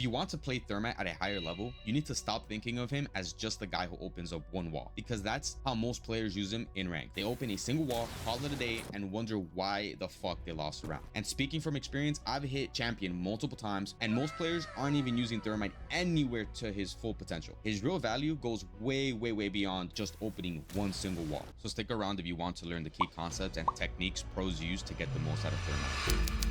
If you want to play Thermite at a higher level, you need to stop thinking of him as just the guy who opens up one wall, because that's how most players use him in rank. They open a single wall, call it a day, and wonder why the fuck they lost a round. And speaking from experience, I've hit champion multiple times, and most players aren't even using Thermite anywhere to his full potential. His real value goes way beyond just opening one single wall. So stick around if you want to learn the key concepts and techniques pros use to get the most out of Thermite.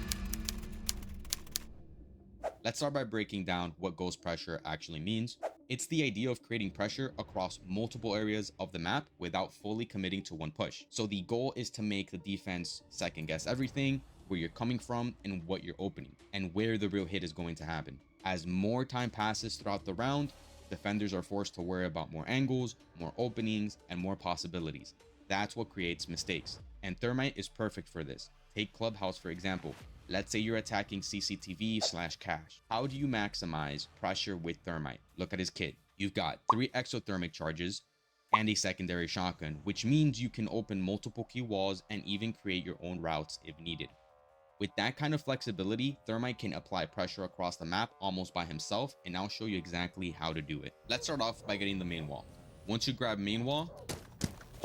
Let's start by breaking down what ghost pressure actually means. It's the idea of creating pressure across multiple areas of the map without fully committing to one push. So the goal is to make the defense second guess everything, where you're coming from and what you're opening, and where the real hit is going to happen. As more time passes throughout the round, defenders are forced to worry about more angles, more openings, and more possibilities. That's what creates mistakes. And Thermite is perfect for this. Take Clubhouse for example. Let's say you're attacking CCTV/cache. How do you maximize pressure with Thermite? Look at his kit. You've got 3 exothermic charges and a secondary shotgun, which means you can open multiple key walls and even create your own routes if needed. With that kind of flexibility, Thermite can apply pressure across the map almost by himself, and I'll show you exactly how to do it. Let's start off by getting the main wall. Once you grab main wall,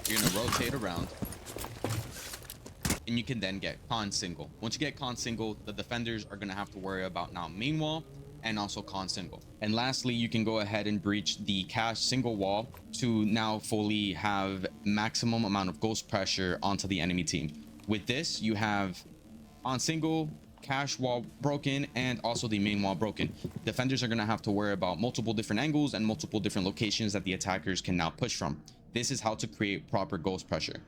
you're gonna rotate around, and you can then get con single. Once you get con single, the defenders are gonna have to worry about now main wall and also con single. And lastly, you can go ahead and breach the cache single wall to now fully have maximum amount of ghost pressure onto the enemy team. With this, you have on single, cache wall broken, and also the main wall broken. Defenders are going to have to worry about multiple different angles and multiple different locations that the attackers can now push from. This is how to create proper ghost pressure.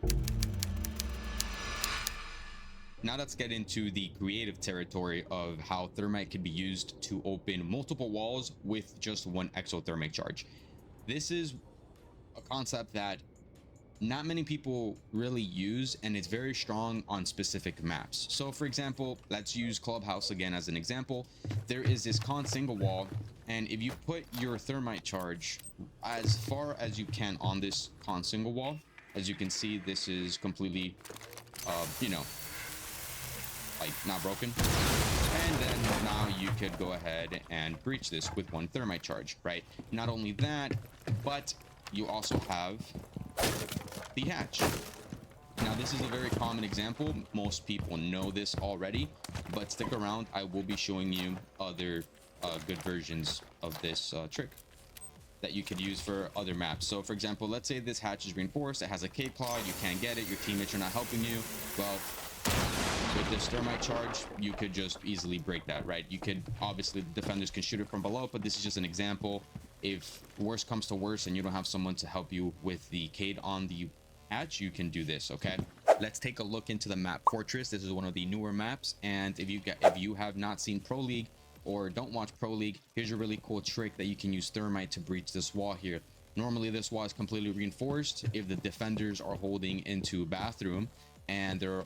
Now let's get into the creative territory of how Thermite can be used to open multiple walls with just one exothermic charge. This is a concept that not many people really use, and it's very strong on specific maps. So for example, let's use Clubhouse again as an example. There is this con single wall, and if you put your Thermite charge as far as you can on this con single wall, as you can see, this is completely like not broken, and then now you could go ahead and breach this with one Thermite charge, right? Not only that, but you also have the hatch. Now this is a very common example, most people know this already, but stick around, I will be showing you other good versions of this trick that you could use for other maps. So for example, let's say this hatch is reinforced, it has a K-claw, you can't get it, your teammates are not helping you. Well, with this Thermite charge, you could just easily break that, right? You could, obviously the defenders can shoot it from below, but this is just an example. If worse comes to worse and you don't have someone to help you with the Cade on the hatch, you can do this. Okay, let's take a look into the map Fortress. This is one of the newer maps, and if you have not seen Pro League or don't watch Pro League, here's a really cool trick that you can use Thermite to breach this wall here. Normally this wall is completely reinforced if the defenders are holding into bathroom and they're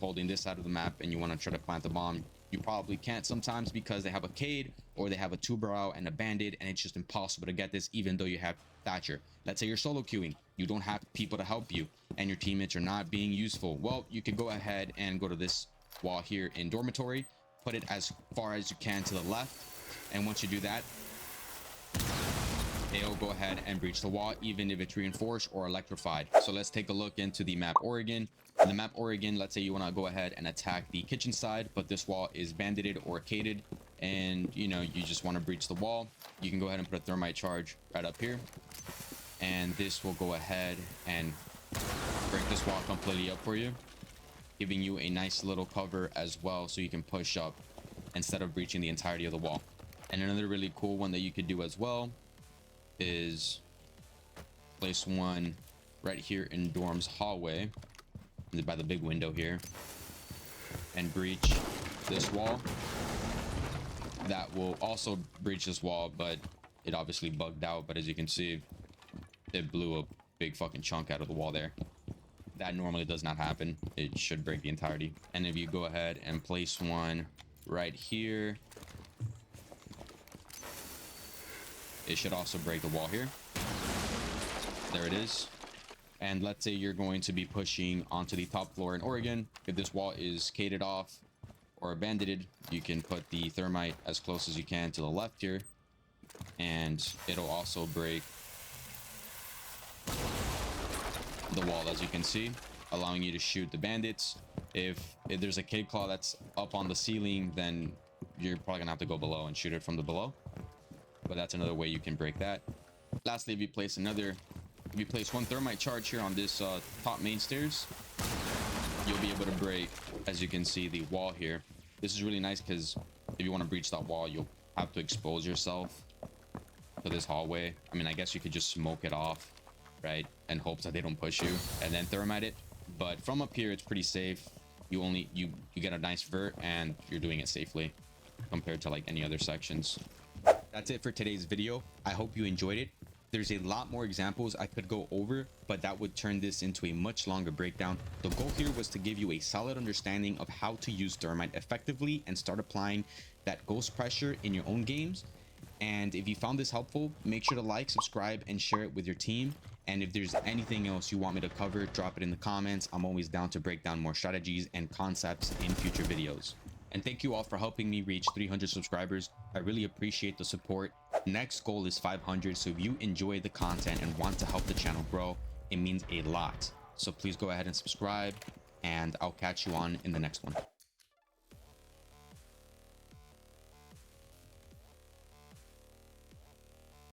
holding this side of the map and you want to try to plant the bomb. You probably can't sometimes because they have a Cade or they have a tuber out and a bandit, and it's just impossible to get this even though you have Thatcher. Let's say you're solo queuing, you don't have people to help you and your teammates are not being useful. Well, you could go ahead and go to this wall here in dormitory, put it as far as you can to the left, and once you do that, they'll go ahead and breach the wall even if it's reinforced or electrified. So let's take a look into the map Oregon. In the map Oregon, let's say you want to go ahead and attack the kitchen side, but this wall is bandited or caded, and you just want to breach the wall. You can go ahead and put a Thermite charge right up here, and this will go ahead and break this wall completely up for you, giving you a nice little cover as well, so you can push up instead of breaching the entirety of the wall. And another really cool one that you could do as well is place one right here in Dorm's hallway by the big window here and breach this wall. That will also breach this wall, but it obviously bugged out, but as you can see, it blew a big fucking chunk out of the wall there. That normally does not happen. It should break the entirety. And if you go ahead and place one right here, it should also break the wall here. There it is. And let's say you're going to be pushing onto the top floor in Oregon. If this wall is caded off or bandited, you can put the thermite as close as you can to the left here, and it'll also break the wall, as you can see, allowing you to shoot the bandits. If there's a cave claw that's up on the ceiling, then you're probably gonna have to go below and shoot it from the below, but that's another way you can break that. Lastly, if you place one thermite charge here on this top main stairs, you'll be able to break, as you can see, the wall here. This is really nice because if you want to breach that wall, you'll have to expose yourself to this hallway. I mean, I guess you could just smoke it off, right, and hope that they don't push you and then thermite it, but from up here it's pretty safe. You get a nice vert and you're doing it safely compared to like any other sections. That's it for today's video. I hope you enjoyed it. There's a lot more examples I could go over, but that would turn this into a much longer breakdown. The goal here was to give you a solid understanding of how to use thermite effectively and start applying that ghost pressure in your own games. And if you found this helpful, make sure to like, subscribe, and share it with your team. And if there's anything else you want me to cover, drop it in the comments. I'm always down to break down more strategies and concepts in future videos. And thank you all for helping me reach 300 subscribers. I really appreciate the support. Next goal is 500, so if you enjoy the content and want to help the channel grow, it means a lot. So please go ahead and subscribe, and I'll catch you on in the next one.